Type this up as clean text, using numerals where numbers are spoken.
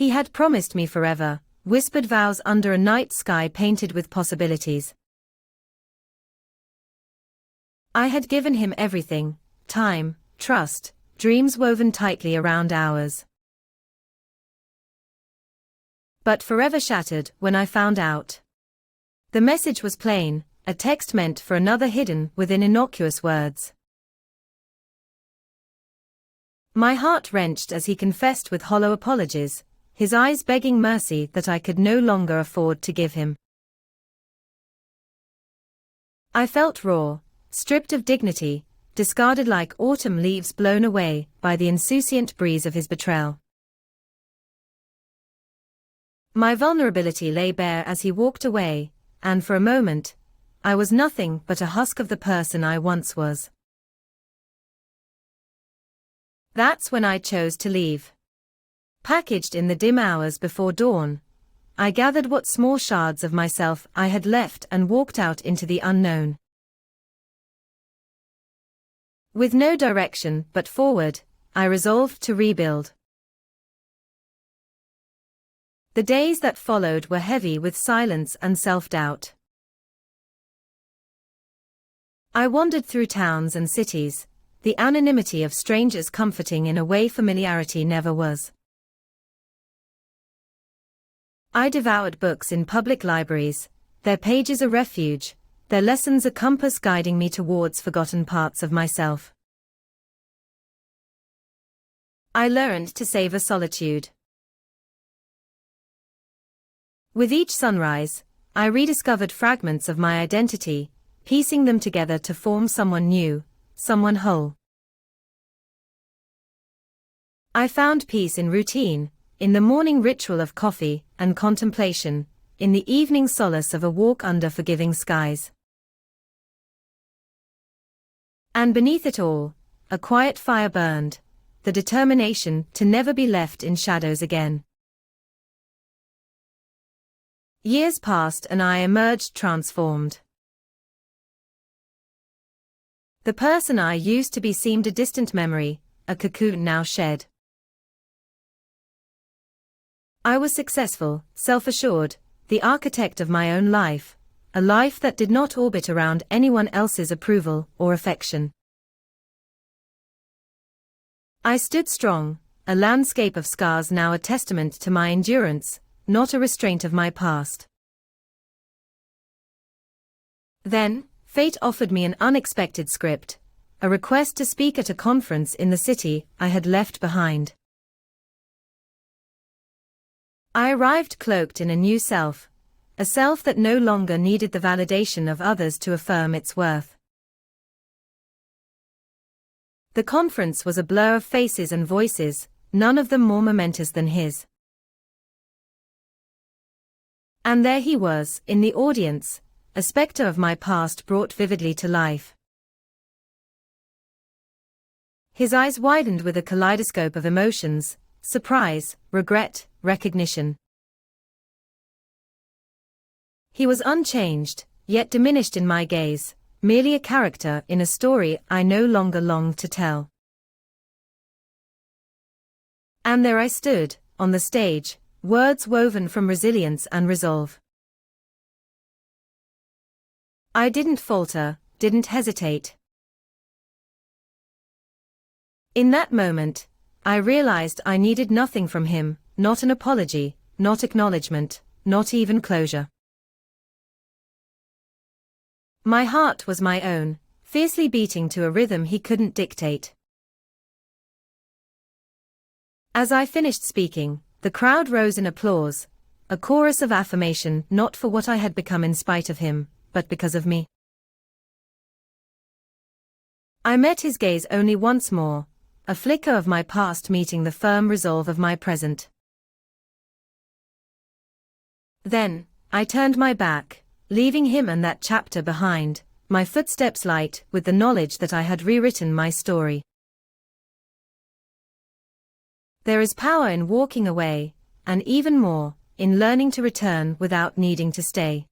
He had promised me forever, whispered vows under a night sky painted with possibilities. I had given him everything: time, trust, dreams woven tightly around ours. But forever shattered when I found out. The message was plain, a text meant for another hidden within innocuous words. My heart wrenched as he confessed with hollow apologies, his eyes begging mercy that I could no longer afford to give him. I felt raw, stripped of dignity, discarded like autumn leaves blown away by the insouciant breeze of his betrayal. My vulnerability lay bare as he walked away, and for a moment, I was nothing but a husk of the person I once was. That's when I chose to leave. Packaged in the dim hours before dawn, I gathered what small shards of myself I had left and walked out into the unknown. With no direction but forward, I resolved to rebuild. The days that followed were heavy with silence and self-doubt. I wandered through towns and cities, the anonymity of strangers comforting in a way familiarity never was. I devoured books in public libraries, their pages a refuge, their lessons a compass guiding me towards forgotten parts of myself. I learned to savor solitude. With each sunrise, I rediscovered fragments of my identity, piecing them together to form someone new, someone whole. I found peace in routine, in the morning ritual of coffee and contemplation, in the evening solace of a walk under forgiving skies. And beneath it all, a quiet fire burned, the determination to never be left in shadows again. Years passed and I emerged transformed. The person I used to be seemed a distant memory, a cocoon now shed. I was successful, self-assured, the architect of my own life, a life that did not orbit around anyone else's approval or affection. I stood strong, a landscape of scars now a testament to my endurance, not a restraint of my past. Then, fate offered me an unexpected script, a request to speak at a conference in the city I had left behind. I arrived cloaked in a new self, a self that no longer needed the validation of others to affirm its worth. The conference was a blur of faces and voices, none of them more momentous than his. And there he was, in the audience, a spectre of my past brought vividly to life. His eyes widened with a kaleidoscope of emotions: surprise, regret, recognition. He was unchanged, yet diminished in my gaze, merely a character in a story I no longer longed to tell. And there I stood, on the stage, words woven from resilience and resolve. I didn't falter, didn't hesitate. In that moment, I realized I needed nothing from him, not an apology, not acknowledgement, not even closure. My heart was my own, fiercely beating to a rhythm he couldn't dictate. As I finished speaking, the crowd rose in applause, a chorus of affirmation not for what I had become in spite of him, but because of me. I met his gaze only once more, a flicker of my past meeting the firm resolve of my present. Then, I turned my back, leaving him and that chapter behind, my footsteps light with the knowledge that I had rewritten my story. There is power in walking away, and even more, in learning to return without needing to stay.